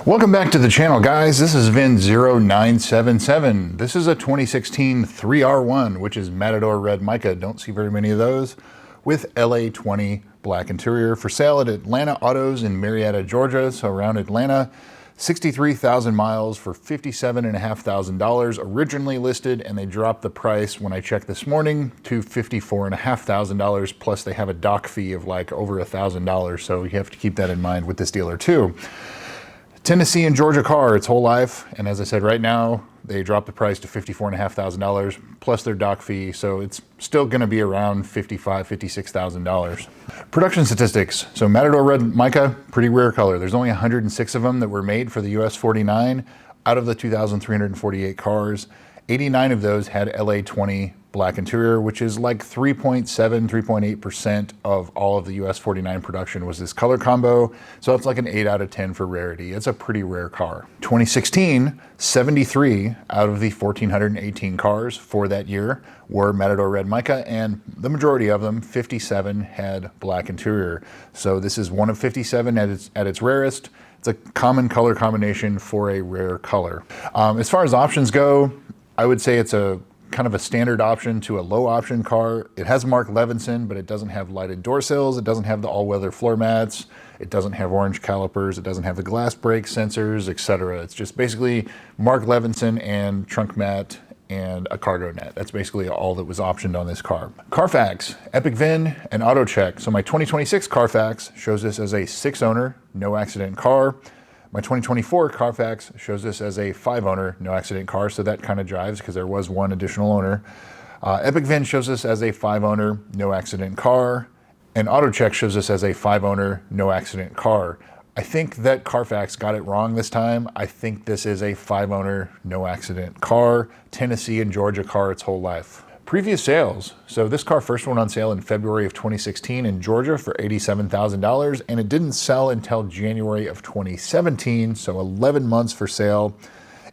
Welcome back to the channel, guys. This is VIN0977. This is a 2016 3R1, which is Matador Red Mica. Don't see very many of those, with LA20 black interior, for sale at Atlanta Autos in Marietta, Georgia. So around Atlanta, 63,000 miles for $57,500 originally listed, and they dropped the price when I checked this morning to $54,500, plus they have a dock fee of like over $1,000. So you have to keep that in mind with this dealer too. Tennessee and Georgia car its whole life, and as I said, right now they dropped the price to $54,500 plus their dock fee, so it's still going to be around $55,000, $56,000. Production statistics. So Matador Red Mica, pretty rare color. There's only 106 of them that were made for the US 49 out of the 2,348 cars. 89 of those had LA20 black interior, which is like 3.7, 3.8% of all of the US 49 production was this color combo. So it's like an 8 out of 10 for rarity. It's a pretty rare car. 2016, 73 out of the 1,418 cars for that year were Matador Red Mica, and the majority of them, 57, had black interior. So this is one of 57 at its rarest. It's a common color combination for a rare color. As far as options go, I would say it's a kind of a standard option to a low option car. It has Mark Levinson, but it doesn't have lighted door sills. It doesn't have the all-weather floor mats. It doesn't have orange calipers. It doesn't have the glass brake sensors, etc. It's just basically Mark Levinson and trunk mat and a cargo net. That's basically all that was optioned on this car. Carfax, Epic VIN, and Auto Check. So my 2026 Carfax shows this as a 6-owner, no accident car. My 2024 Carfax shows this as a 5-owner, no accident car, so that kind of jives because there was one additional owner. Epic VIN shows this as a 5-owner, no accident car, and AutoCheck shows this as a 5-owner, no accident car. I think that Carfax got it wrong this time. I think this is a 5-owner, no accident car, Tennessee and Georgia car its whole life. Previous sales. So this car first went on sale in February of 2016 in Georgia for $87,000, and it didn't sell until January of 2017, so 11 months for sale.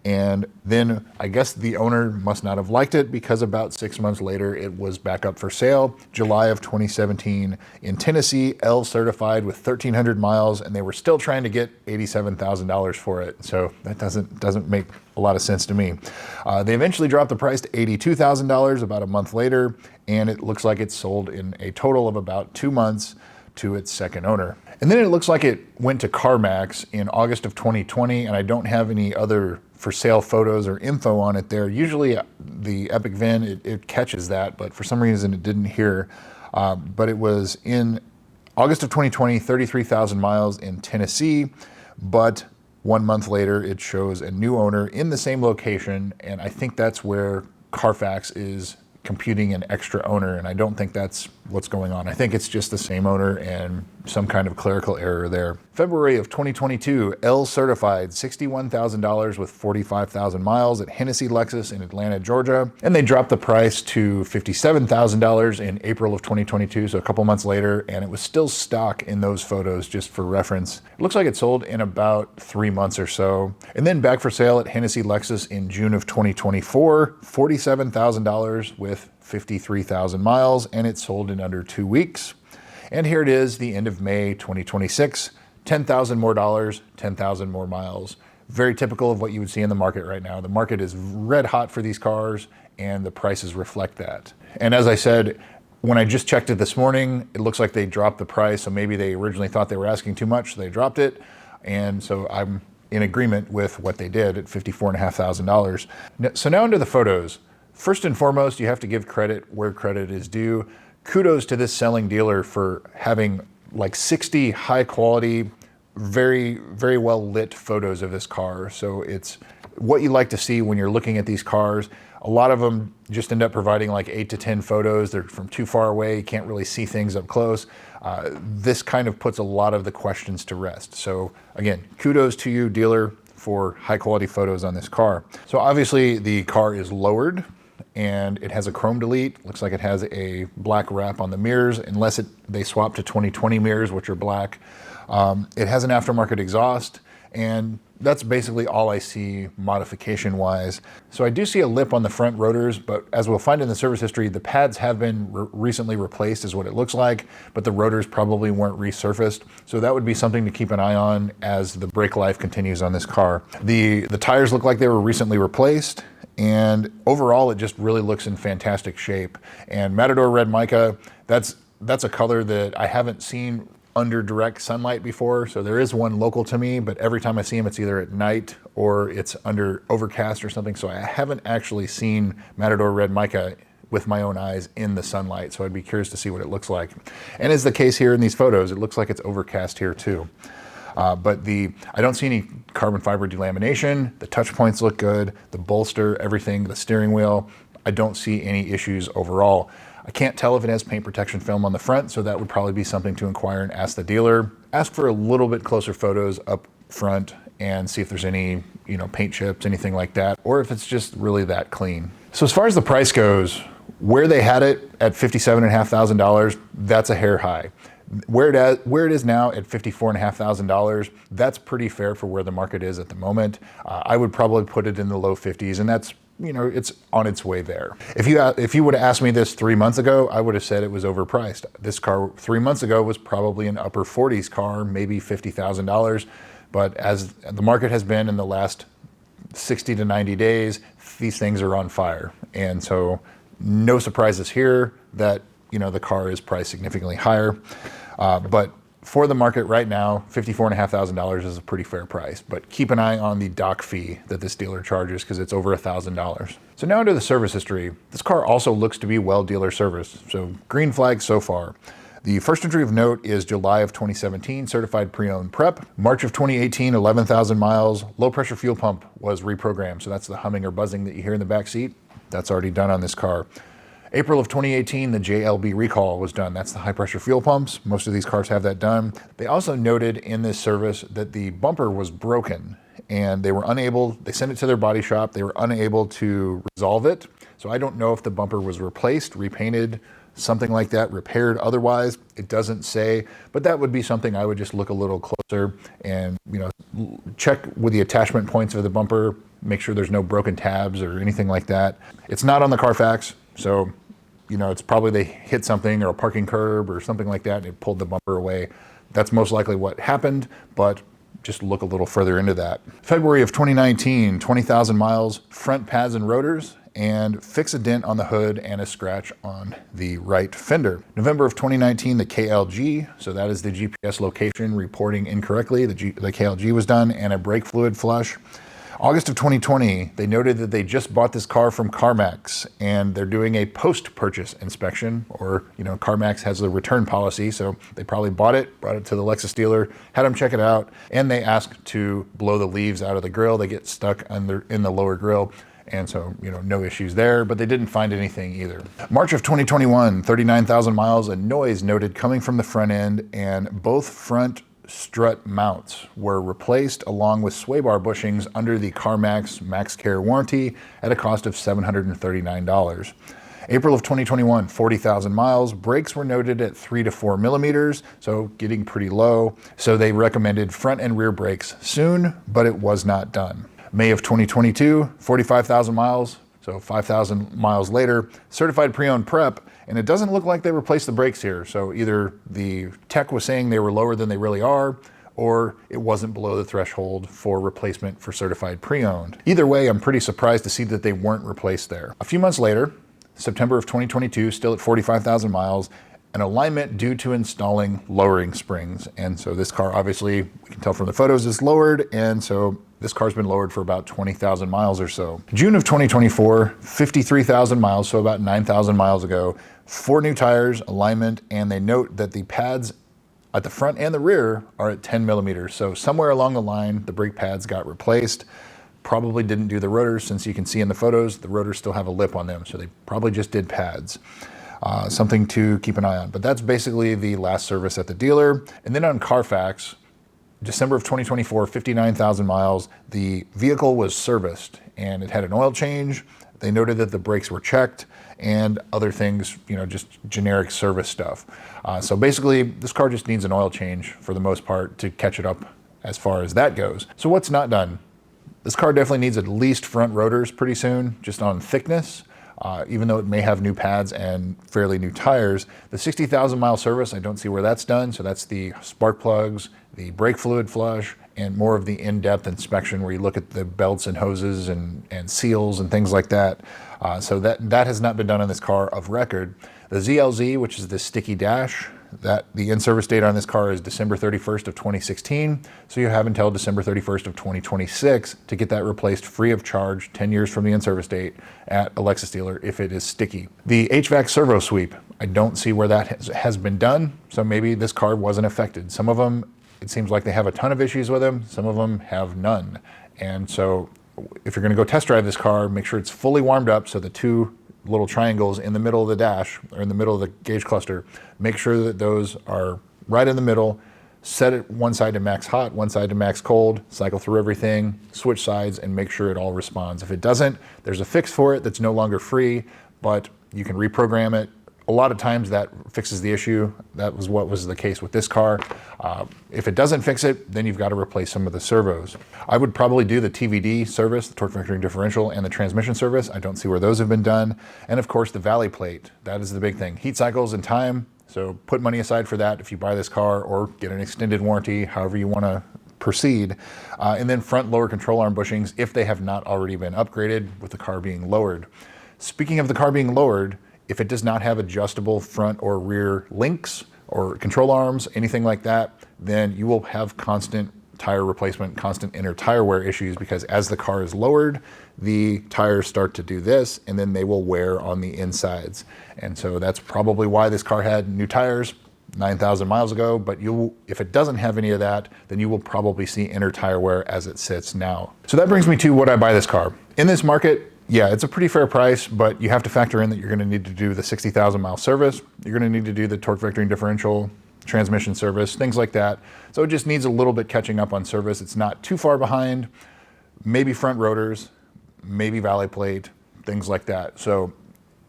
And then I guess the owner must not have liked it, because about 6 months later it was back up for sale, July of 2017 in Tennessee, L certified with 1,300 miles, and they were still trying to get $87,000 for it. So that doesn't make a lot of sense to me. They eventually dropped the price to $82,000 about a month later, and it looks like it sold in a total of about 2 months to its second owner. And then it looks like it went to CarMax in August of 2020, and I don't have any other for sale photos or info on it there. Usually the Epic VIN, it catches that, but for some reason it didn't here. But it was in August of 2020, 33,000 miles in Tennessee, but 1 month later it shows a new owner in the same location, and I think that's where Carfax is computing an extra owner, and I don't think that's what's going on. I think it's just the same owner and some kind of clerical error there. February of 2022, L certified, $61,000 with 45,000 miles at Hennessy Lexus in Atlanta, Georgia. And they dropped the price to $57,000 in April of 2022, so a couple months later, and it was still stock in those photos, just for reference. It looks like it sold in about 3 months or so. And then back for sale at Hennessy Lexus in June of 2024, $47,000 with 53,000 miles, and it sold in under 2 weeks. And here it is, the end of May 2026, $10,000 more dollars, 10,000 more miles. Very typical of what you would see in the market right now. The market is red hot for these cars, and the prices reflect that. And as I said, when I just checked it this morning, it looks like they dropped the price, so maybe they originally thought they were asking too much, so they dropped it. And so I'm in agreement with what they did at $54,500. So now into the photos. First and foremost, you have to give credit where credit is due. Kudos to this selling dealer for having like 60 high quality, very, very well lit photos of this car. So it's what you like to see when you're looking at these cars. A lot of them just end up providing like 8 to 10 photos. They're from too far away, you can't really see things up close. This kind of puts a lot of the questions to rest. So again, kudos to you, dealer, for high quality photos on this car. So obviously the car is lowered, and it has a chrome delete. Looks like it has a black wrap on the mirrors, unless they swap to 2020 mirrors, which are black. It has an aftermarket exhaust, And that's basically all I see modification wise. So I do see a lip on the front rotors, but as we'll find in the service history, the pads have been recently replaced is what it looks like, but the rotors probably weren't resurfaced. So that would be something to keep an eye on as the brake life continues on this car. The tires look like they were recently replaced, and overall it just really looks in fantastic shape. And Matador Red Mica, that's a color that I haven't seen under direct sunlight before. So there is one local to me, but every time I see them, it's either at night or it's under overcast or something. So I haven't actually seen Matador Red Mica with my own eyes in the sunlight. So I'd be curious to see what it looks like. And as the case here in these photos, it looks like it's overcast here too. But I don't see any carbon fiber delamination. The touch points look good. The bolster, everything, the steering wheel, I don't see any issues overall. I can't tell if it has paint protection film on the front, so that would probably be something to inquire and ask the dealer. Ask for a little bit closer photos up front and see if there's any, paint chips, anything like that, or if it's just really that clean. So as far as the price goes, where they had it at $57,500, that's a hair high. Where it is now at $54,500, that's pretty fair for where the market is at the moment. I would probably put it in the low 50s, and that's, it's on its way there. If you would have asked me this 3 months ago, I would have said it was overpriced. This car 3 months ago was probably an upper 40s car, maybe $50,000. But as the market has been in the last 60 to 90 days, these things are on fire. And so no surprises here that, the car is priced significantly higher. But for the market right now, $54,500 is a pretty fair price, but keep an eye on the dock fee that this dealer charges because it's over $1,000. So now into the service history. This car also looks to be well dealer serviced, so green flag so far. The first entry of note is July of 2017, certified pre-owned prep. March of 2018, 11,000 miles. Low pressure fuel pump was reprogrammed, so that's the humming or buzzing that you hear in the back seat. That's already done on this car. April of 2018, the JLB recall was done. That's the high pressure fuel pumps. Most of these cars have that done. They also noted in this service that the bumper was broken and they sent it to their body shop. They were unable to resolve it. So I don't know if the bumper was replaced, repainted, something like that, repaired otherwise. It doesn't say, but that would be something I would just look a little closer and, check with the attachment points of the bumper, make sure there's no broken tabs or anything like that. It's not on the Carfax. So, it's probably they hit something or a parking curb or something like that and it pulled the bumper away. That's most likely what happened, but just look a little further into that. February of 2019, 20,000 miles, front pads and rotors, and fix a dent on the hood and a scratch on the right fender. November of 2019, the KLG, so that is the GPS location reporting incorrectly. The KLG was done, and a brake fluid flush. August of 2020, they noted that they just bought this car from CarMax and they're doing a post-purchase inspection, or, CarMax has a return policy. So they probably brought it to the Lexus dealer, had them check it out, and they asked to blow the leaves out of the grill. They get stuck in the lower grill. And so, no issues there, but they didn't find anything either. March of 2021, 39,000 miles, a noise noted coming from the front end, and both front strut mounts were replaced along with sway bar bushings under the CarMax Max Care warranty at a cost of $739. April of 2021, 40,000 miles. Brakes were noted at 3 to 4 millimeters, so getting pretty low. So they recommended front and rear brakes soon, but it was not done. May of 2022, 45,000 miles. So 5,000 miles later, certified pre-owned prep, and it doesn't look like they replaced the brakes here. So either the tech was saying they were lower than they really are, or it wasn't below the threshold for replacement for certified pre-owned. Either way, I'm pretty surprised to see that they weren't replaced there. A few months later, September of 2022, still at 45,000 miles, an alignment due to installing lowering springs. And so this car, obviously, we can tell from the photos, is lowered, and so this car's been lowered for about 20,000 miles or so. June of 2024, 53,000 miles, so about 9,000 miles ago, 4 new tires, alignment, and they note that the pads at the front and the rear are at 10 millimeters. So somewhere along the line, the brake pads got replaced. Probably didn't do the rotors, since you can see in the photos, the rotors still have a lip on them. So they probably just did pads. Something to keep an eye on. But that's basically the last service at the dealer. And then on Carfax, December of 2024, 59,000 miles, the vehicle was serviced and it had an oil change. They noted that the brakes were checked and other things, just generic service stuff. So basically, this car just needs an oil change for the most part to catch it up as far as that goes. So what's not done? This car definitely needs at least front rotors pretty soon, just on thickness. Even though it may have new pads and fairly new tires. The 60,000 mile service, I don't see where that's done. So that's the spark plugs, the brake fluid flush, and more of the in-depth inspection where you look at the belts and hoses and seals and things like that. So that has not been done on this car of record. The ZLZ, which is the sticky dash, that the in-service date on this car is December 31st of 2016. So you have until December 31st of 2026 to get that replaced free of charge 10 years from the in-service date at a Lexus dealer if it is sticky. The HVAC servo sweep, I don't see where that has been done. So maybe this car wasn't affected. Some of them, it seems like they have a ton of issues with them. Some of them have none. And so if you're gonna go test drive this car, make sure it's fully warmed up so the two little triangles in the middle of the dash or in the middle of the gauge cluster, make sure that those are right in the middle. Set it one side to max hot, one side to max cold, cycle through everything, switch sides, and make sure it all responds. If it doesn't, there's a fix for it that's no longer free, but you can reprogram it. A lot of times that fixes the issue. That was what was the case with this car. If it doesn't fix it, then you've got to replace some of the servos. I would probably do the TVD service, the torque vectoring differential, and the transmission service. I don't see where those have been done. And of course, the valley plate. That is the big thing. Heat cycles and time. So put money aside for that if you buy this car or get an extended warranty, however you want to proceed. And then front lower control arm bushings if they have not already been upgraded with the car being lowered. Speaking of the car being lowered, if it does not have adjustable front or rear links or control arms, anything like that, then you will have constant tire replacement, constant inner tire wear issues because as the car is lowered, the tires start to do this and then they will wear on the insides. And so that's probably why this car had new tires 9,000 miles ago, but if it doesn't have any of that, then you will probably see inner tire wear as it sits now. So that brings me to would I buy this car? In this market, yeah, it's a pretty fair price, but you have to factor in that you're going to need to do the 60,000 mile service. You're going to need to do the torque vectoring differential, transmission service, things like that. So it just needs a little bit catching up on service. It's not too far behind, maybe front rotors, maybe valley plate, things like that. So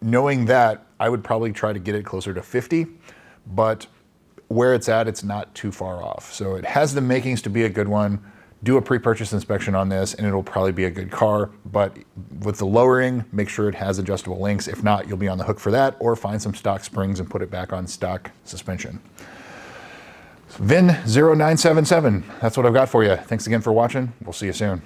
knowing that, I would probably try to get it closer to 50, but where it's at, it's not too far off. So it has the makings to be a good one. Do a pre-purchase inspection on this and it'll probably be a good car, but with the lowering, make sure it has adjustable links. If not, you'll be on the hook for that, or find some stock springs and put it back on stock suspension. VIN0977, that's what I've got for you. Thanks again for watching. We'll see you soon.